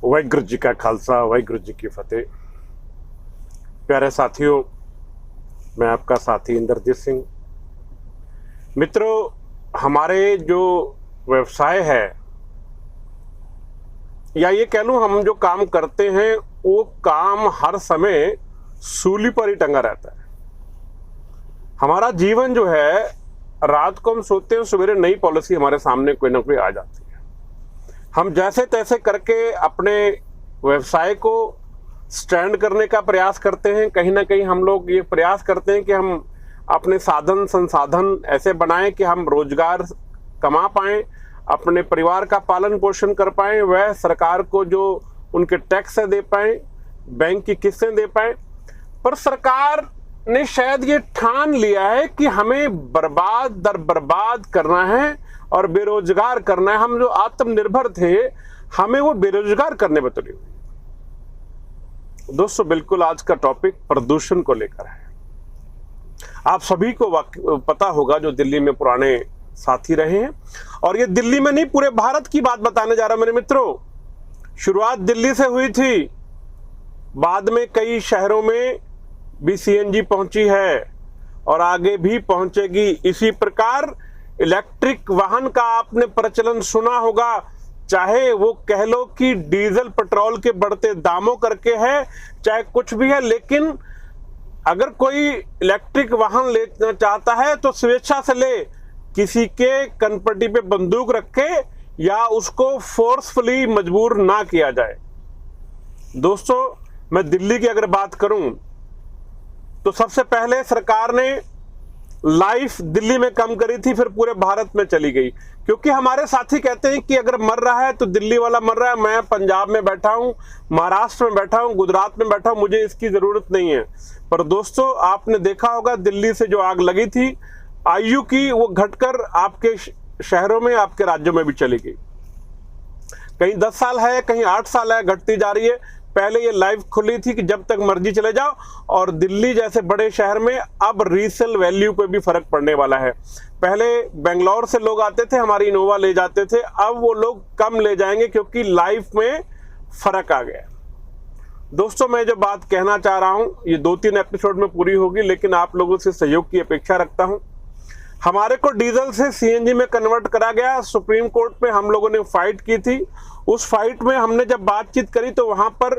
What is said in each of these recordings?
वाहिगुरू जी का खालसा, वाहिगुरू जी की फतेह। प्यारे साथियों, मैं आपका साथी इंद्रजीत सिंह। मित्रों, हमारे जो व्यवसाय है या ये कह लूं हम जो काम करते हैं वो काम हर समय सूली पर ही टंगा रहता है। हमारा जीवन जो है, रात को हम सोते हैं, सवेरे नई पॉलिसी हमारे सामने कोई ना कोई आ जाती है। हम जैसे तैसे करके अपने व्यवसाय को स्टैंड करने का प्रयास करते हैं। कहीं ना कहीं हम लोग ये प्रयास करते हैं कि हम अपने साधन संसाधन ऐसे बनाएं कि हम रोजगार कमा पाएं, अपने परिवार का पालन पोषण कर पाएं, वह सरकार को जो उनके टैक्स दे पाएं, बैंक की किस्तें दे पाएं। पर सरकार ने शायद ये ठान लिया है कि हमें बर्बाद दर बर्बाद करना है और बेरोजगार करना है। हम जो आत्मनिर्भर थे, हमें वो बेरोजगार करने में तुली हुई। दोस्तों, बिल्कुल आज का टॉपिक प्रदूषण को लेकर है। आप सभी को पता होगा, जो दिल्ली में पुराने साथी रहे हैं, और ये दिल्ली में नहीं, पूरे भारत की बात बताने जा रहा हूं मेरे मित्रों। शुरुआत दिल्ली से हुई थी, बाद में कई शहरों में भी सीएनजी पहुंची है और आगे भी पहुंचेगी। इसी प्रकार इलेक्ट्रिक वाहन का आपने प्रचलन सुना होगा, चाहे वो कह लो कि डीजल पेट्रोल के बढ़ते दामों करके है, चाहे कुछ भी है, लेकिन अगर कोई इलेक्ट्रिक वाहन लेना चाहता है तो स्वेच्छा से ले, किसी के कनपट्टी पे बंदूक रखे या उसको फोर्सफुली मजबूर ना किया जाए। दोस्तों, मैं दिल्ली की अगर बात करूं तो सबसे पहले सरकार ने लाइफ दिल्ली में कम करी थी, फिर पूरे भारत में चली गई। क्योंकि हमारे साथी कहते हैं कि अगर मर रहा है तो दिल्ली वाला मर रहा है, मैं पंजाब में बैठा हूं, महाराष्ट्र में बैठा हूं, गुजरात में बैठा हूं, मुझे इसकी जरूरत नहीं है। पर दोस्तों, आपने देखा होगा दिल्ली से जो आग लगी थी आयु की, वो घटकर आपके शहरों में, आपके राज्यों में भी चली गई। कहीं 10 साल है, कहीं 8 साल है, घटती जा रही है। पहले ये लाइव खुली थी कि जब तक मर्जी चले जाओ, और दिल्ली जैसे बड़े शहर में अब रीसेल वैल्यू पे भी फर्क पड़ने वाला है। पहले बेंगलोर से लोग आते थे, हमारी इनोवा ले जाते थे, अब वो लोग कम ले जाएंगे क्योंकि लाइफ में फर्क आ गया। दोस्तों, मैं जो बात कहना चाह रहा हूं, ये 2-3 एपिसोड में पूरी होगी, लेकिन आप लोगों से सहयोग की अपेक्षा रखता हूं। हमारे को डीजल से सीएनजी में कन्वर्ट करा गया। सुप्रीम कोर्ट में हम लोगों ने फाइट की थी। उस फाइट में हमने जब बातचीत करी तो वहां पर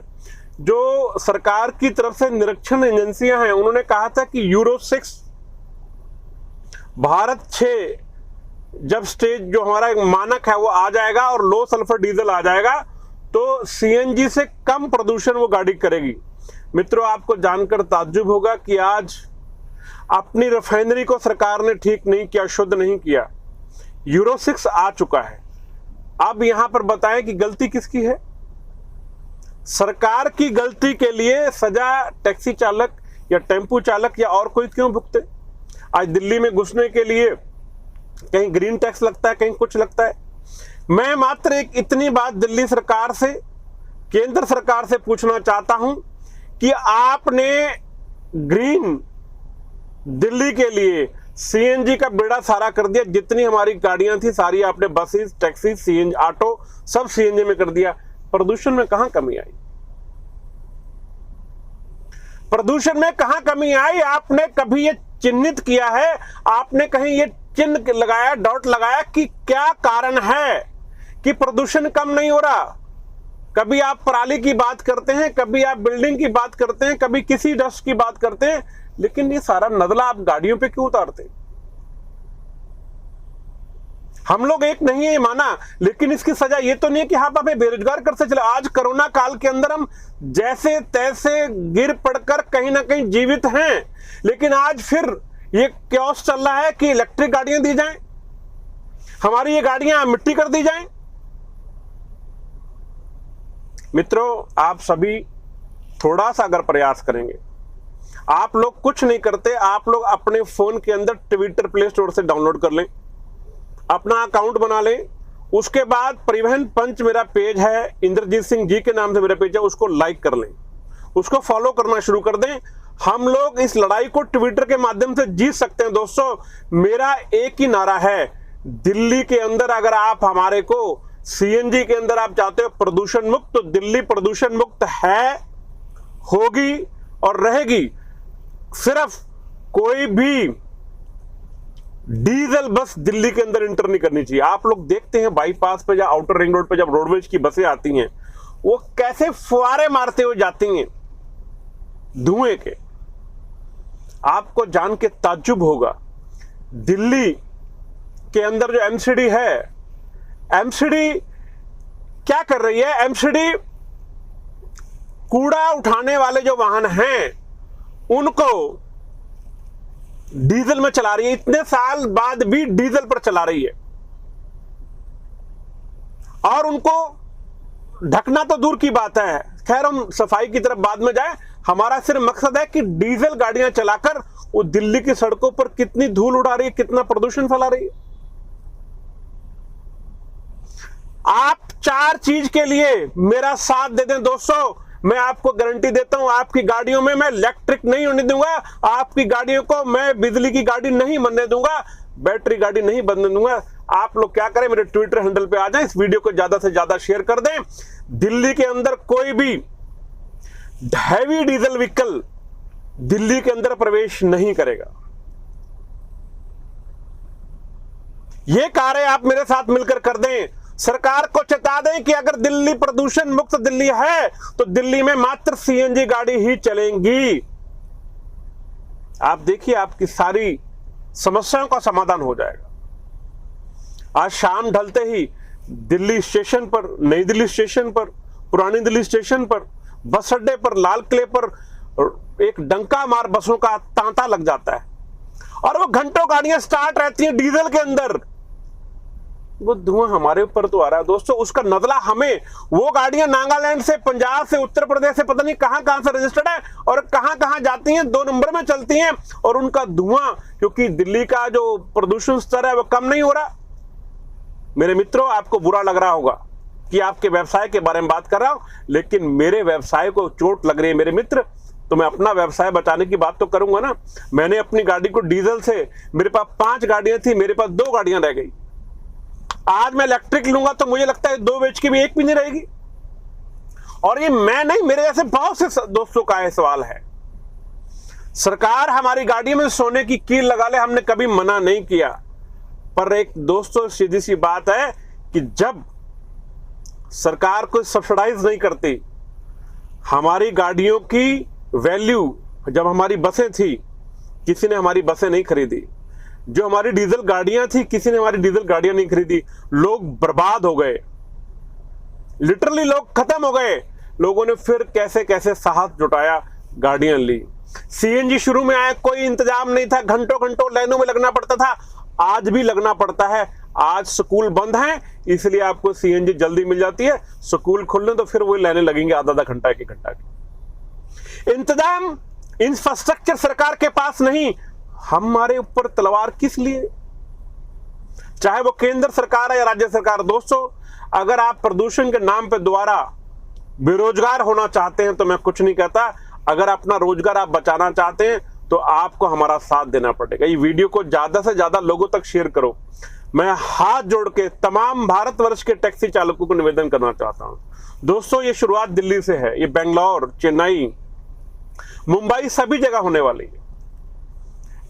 जो सरकार की तरफ से निरीक्षण एजेंसियां हैं, उन्होंने कहा था कि यूरो 6 भारत 6 जब स्टेज जो हमारा मानक है वो आ जाएगा और लो सल्फर डीजल आ जाएगा तो सीएनजी से कम प्रदूषण वो गाड़ी करेगी। मित्रों, आपको जानकर ताज्जुब होगा कि आज अपनी रिफाइनरी को सरकार ने ठीक नहीं किया, शुद्ध नहीं किया। यूरो 6 आ चुका है। अब यहां पर बताएं कि गलती किसकी है? सरकार की गलती के लिए सजा टैक्सी चालक या टेम्पू चालक या और कोई क्यों भुगते? आज दिल्ली में घुसने के लिए कहीं ग्रीन टैक्स लगता है, कहीं कुछ लगता है। मैं मात्र एक इतनी बात दिल्ली सरकार से, केंद्र सरकार से पूछना चाहता हूं कि आपने ग्रीन दिल्ली के लिए सीएनजी का बेड़ा सारा कर दिया। जितनी हमारी गाड़ियां थी सारी आपने बसेस, टैक्सी, सीएनजी, ऑटो सब सीएनजी में कर दिया। प्रदूषण में कहां कमी आई? प्रदूषण में कहां कमी आई? आपने कभी ये चिन्हित किया है? आपने कहीं ये चिन्ह लगाया, डॉट लगाया कि क्या कारण है कि प्रदूषण कम नहीं हो रहा? कभी आप पराली की बात करते हैं, कभी आप बिल्डिंग की बात करते हैं, कभी किसी डस्ट की बात करते हैं, लेकिन ये सारा नजला आप गाड़ियों पे क्यों उतारते? हम लोग एक नहीं है ये माना, लेकिन इसकी सजा ये तो नहीं है कि हाँ हमें बेरोजगार करते चले। आज कोरोना काल के अंदर हम जैसे तैसे गिर पड़कर कहीं ना कहीं जीवित हैं, लेकिन आज फिर ये क्योस चल रहा है कि इलेक्ट्रिक गाड़ियां दी जाएं, हमारी ये गाड़ियां मिट्टी कर दी जाएं। मित्रों, आप सभी थोड़ा सा अगर प्रयास करेंगे, आप लोग कुछ नहीं करते, आप लोग अपने फोन के अंदर ट्विटर प्ले स्टोर से डाउनलोड कर लें, अपना अकाउंट बना लें, उसके बाद परिवहन पंच मेरा पेज है, इंद्रजीत सिंह जी के नाम से मेरा पेज है, उसको लाइक कर लें, उसको फॉलो करना शुरू कर दें। हम लोग इस लड़ाई को ट्विटर के माध्यम से जीत सकते हैं। दोस्तों, मेरा एक ही नारा है, दिल्ली के अंदर अगर आप हमारे को सीएनजी के अंदर आप चाहते हो प्रदूषण मुक्त, तो दिल्ली प्रदूषण मुक्त है, होगी और रहेगी। सिर्फ कोई भी डीजल बस दिल्ली के अंदर इंटर नहीं करनी चाहिए। आप लोग देखते हैं बाईपास पे या आउटर रिंग रोड पे जब रोडवेज की बसें आती हैं, वो कैसे फुहारे मारते हुए जाती हैं धुएं के। आपको जान के ताज्जुब होगा, दिल्ली के अंदर जो एमसीडी है, एमसीडी क्या कर रही है? एमसीडी कूड़ा उठाने वाले जो वाहन हैं उनको डीजल में चला रही है। इतने साल बाद भी डीजल पर चला रही है, और उनको ढकना तो दूर की बात है। खैर, हम सफाई की तरफ बाद में जाए। हमारा सिर्फ मकसद है कि डीजल गाड़ियां चलाकर वो दिल्ली की सड़कों पर कितनी धूल उड़ा रही है, कितना प्रदूषण फैला रही है। आप 4 चीज के लिए मेरा साथ दे दें दोस्तों, मैं आपको गारंटी देता हूं, आपकी गाड़ियों में मैं इलेक्ट्रिक नहीं होने दूंगा, आपकी गाड़ियों को मैं बिजली की गाड़ी नहीं बनने दूंगा, बैटरी गाड़ी नहीं बनने दूंगा। आप लोग क्या करें, मेरे ट्विटर हैंडल पे आ जाएं, इस वीडियो को ज्यादा से ज्यादा शेयर कर दें। दिल्ली के अंदर कोई भी हैवी डीजल व्हीकल दिल्ली के अंदर प्रवेश नहीं करेगा। ये कार्य आप मेरे साथ मिलकर कर दें। सरकार को चेता दें कि अगर दिल्ली प्रदूषण मुक्त दिल्ली है तो दिल्ली में मात्र सीएनजी गाड़ी ही चलेंगी। आप देखिए, आपकी सारी समस्याओं का समाधान हो जाएगा। आज शाम ढलते ही दिल्ली स्टेशन पर, नई दिल्ली स्टेशन पर, पुरानी दिल्ली स्टेशन पर, बस अड्डे पर, लाल किले पर एक डंका मार बसों का तांता लग जाता है, और वो घंटों गाड़ियां स्टार्ट रहती हैं डीजल के अंदर। वो धुआं हमारे ऊपर तो आ रहा है दोस्तों, उसका नजला हमें। वो गाड़ियां नागालैंड से, पंजाब से, उत्तर प्रदेश से, पता नहीं कहां कहां से रजिस्टर्ड है और कहां कहां जाती हैं, 2 नंबर में चलती हैं, और उनका धुआं, क्योंकि दिल्ली का जो प्रदूषण स्तर है वो कम नहीं हो रहा। मेरे मित्रों, आपको बुरा लग रहा होगा कि आपके व्यवसाय के बारे में बात कर रहा हूं, लेकिन मेरे व्यवसाय को चोट लग रही है मेरे मित्र, तो मैं अपना व्यवसाय बचाने की बात तो करूंगा ना। मैंने अपनी गाड़ी को डीजल से, मेरे पास 5 गाड़ियां थी, मेरे पास 2 गाड़ियां रह गई। आज मैं इलेक्ट्रिक लूंगा तो मुझे लगता है 2 बेच के भी 1 भी नहीं रहेगी। और ये मैं नहीं, मेरे जैसे बहुत से दोस्तों का सवाल है। सरकार हमारी गाड़ी में सोने की कील लगा ले, हमने कभी मना नहीं किया, पर एक दोस्तों सीधी सी बात है कि जब सरकार को सब्सिडाइज नहीं करती, हमारी गाड़ियों की वैल्यू, जब हमारी बसें थी किसी ने हमारी बसें नहीं खरीदी, जो हमारी डीजल गाड़ियां थी किसी ने हमारी डीजल गाड़ियां नहीं खरीदी, लोग बर्बाद हो गए, लिटरली लोग खत्म हो गए। लोगों ने फिर कैसे कैसे साहस जुटाया, गाड़ियां ली। सीएनजी शुरू में आया, कोई इंतजाम नहीं था, घंटों घंटों लाइनों में लगना पड़ता था, आज भी लगना पड़ता है। आज स्कूल बंद हैं, इसलिए आपको सीएनजी जल्दी मिल जाती है। स्कूल खुलने तो फिर वही लाइनें लगेंगे आधा घंटा, 1 घंटा की। इंतजाम, इंफ्रास्ट्रक्चर सरकार के पास नहीं, हमारे ऊपर तलवार किस लिए? चाहे वो केंद्र सरकार है या राज्य सरकार। दोस्तों, अगर आप प्रदूषण के नाम पे दोबारा बेरोजगार होना चाहते हैं तो मैं कुछ नहीं कहता। अगर अपना रोजगार आप बचाना चाहते हैं तो आपको हमारा साथ देना पड़ेगा। ये वीडियो को ज्यादा से ज्यादा लोगों तक शेयर करो। मैं हाथ जोड़ के तमाम भारतवर्ष के टैक्सी चालकों को निवेदन करना चाहता हूं। दोस्तों, ये शुरुआत दिल्ली से है, ये बेंगलोर, चेन्नई, मुंबई, सभी जगह होने वाली है।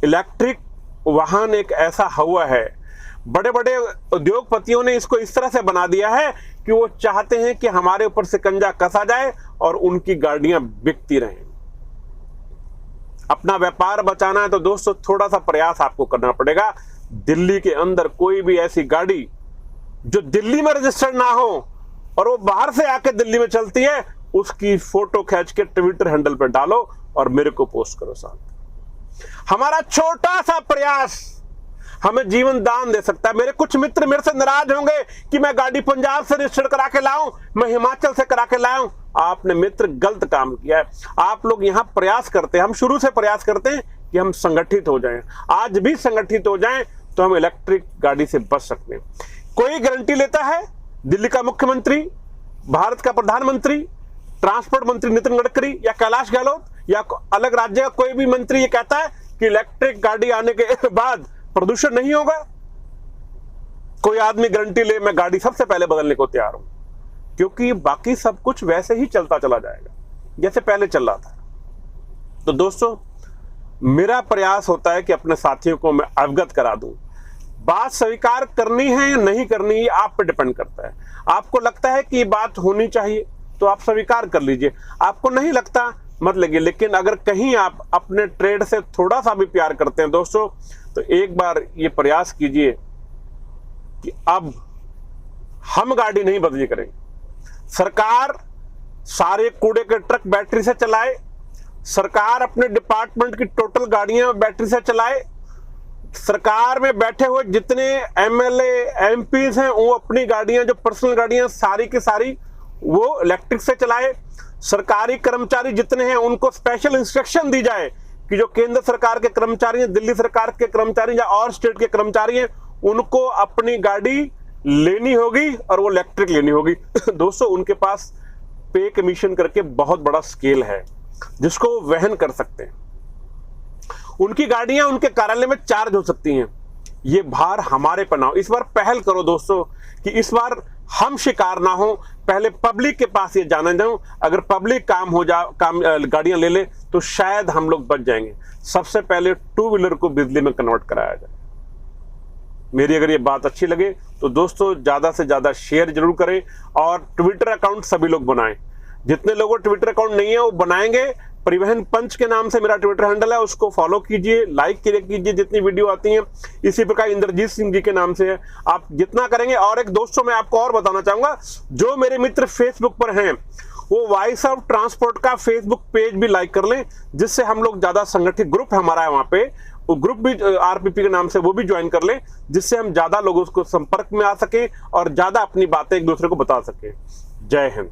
इलेक्ट्रिक वाहन एक ऐसा हुआ है, बड़े बड़े उद्योगपतियों ने इसको इस तरह से बना दिया है कि वो चाहते हैं कि हमारे ऊपर शिकंजा कसा जाए और उनकी गाड़ियां बिकती रहें। अपना व्यापार बचाना है तो दोस्तों थोड़ा सा प्रयास आपको करना पड़ेगा। दिल्ली के अंदर कोई भी ऐसी गाड़ी जो दिल्ली में रजिस्टर्ड ना हो और वो बाहर से आके दिल्ली में चलती है, उसकी फोटो खींच के ट्विटर हैंडल पर डालो और मेरे को पोस्ट करो। साथ हमारा छोटा सा प्रयास हमें जीवन दान दे सकता है। मेरे कुछ मित्र मेरे से नाराज होंगे कि मैं गाड़ी पंजाब से रजिस्टर करा के लाऊं, मैं हिमाचल से करा के लाऊं। आपने मित्र गलत काम किया है। आप लोग यहां प्रयास करते हैं, हम शुरू से प्रयास करते हैं कि हम संगठित हो जाएं। आज भी संगठित हो जाएं तो हम इलेक्ट्रिक गाड़ी से बच सकते हैं। कोई गारंटी लेता है? दिल्ली का मुख्यमंत्री, भारत का प्रधानमंत्री, ट्रांसपोर्ट मंत्री नितिन गडकरी या कैलाश गहलोत या अलग राज्य का कोई भी मंत्री ये कहता है कि इलेक्ट्रिक गाड़ी आने के बाद प्रदूषण नहीं होगा? कोई आदमी गारंटी ले मैं गाड़ी सबसे पहले बदलने को तैयार हूं, क्योंकि बाकी सब कुछ वैसे ही चलता चला जाएगा जैसे पहले चल रहा था। तो दोस्तों, मेरा प्रयास होता है कि अपने साथियों को मैं अवगत करा दूं। बात स्वीकार करनी है या नहीं करनी, ये आप पे डिपेंड करता है। आपको लगता है कि ये बात होनी चाहिए तो आप स्वीकार कर लीजिए, आपको नहीं लगता मत लगिए। लेकिन अगर कहीं आप अपने ट्रेड से थोड़ा सा भी प्यार करते हैं दोस्तों, तो एक बार ये प्रयास कीजिए कि अब हम गाड़ी नहीं बदली करेंगे। सरकार सारे कूड़े के ट्रक बैटरी से चलाए, सरकार अपने डिपार्टमेंट की टोटल गाड़ियां बैटरी से चलाए, सरकार में बैठे हुए जितने एमएलए एमपीज हैं वो अपनी गाड़ियां, जो पर्सनल गाड़ियां सारी की सारी वो इलेक्ट्रिक से चलाए। सरकारी कर्मचारी जितने हैं उनको स्पेशल इंस्ट्रक्शन दी जाए कि जो केंद्र सरकार के कर्मचारी हैं, दिल्ली सरकार के कर्मचारी या और स्टेट के कर्मचारी हैं, उनको अपनी गाड़ी लेनी होगी और वो इलेक्ट्रिक लेनी होगी। दोस्तों, उनके पास पे कमीशन करके बहुत बड़ा स्केल है जिसको वो वहन कर सकते हैं। उनकी गाड़ियां उनके कार्यालय में चार्ज हो सकती हैं। ये भार हमारे पर ना हो। इस बार पहल करो दोस्तों कि इस बार हम शिकार ना हो, पहले पब्लिक के पास ये जाना जाऊं। अगर पब्लिक गाड़ियां ले ले तो शायद हम लोग बच जाएंगे। सबसे पहले टू व्हीलर को बिजली में कन्वर्ट कराया जाए। मेरी अगर ये बात अच्छी लगे तो दोस्तों ज्यादा से ज्यादा शेयर जरूर करें और ट्विटर अकाउंट सभी लोग बनाएं। जितने लोगों को ट्विटर अकाउंट नहीं है वो बनाएंगे। परिवहन पंच के नाम से मेरा ट्विटर हैंडल है, उसको फॉलो कीजिए, लाइक कीजिए जितनी वीडियो आती हैं। इसी प्रकार इंद्रजीत सिंह जी के नाम से है, आप जितना करेंगे। और एक दोस्तों मैं आपको और बताना चाहूंगा, जो मेरे मित्र फेसबुक पर हैं वो वॉइस ऑफ ट्रांसपोर्ट का फेसबुक पेज भी लाइक कर लें, जिससे हम लोग ज्यादा संगठित ग्रुप हमारा है वहां पे, वो ग्रुप भी आरपीपी के नाम से वो भी ज्वाइन कर लें, जिससे हम ज्यादा लोगों को संपर्क में आ सके और ज्यादा अपनी बातें एक दूसरे को बता सके। जय हिंद।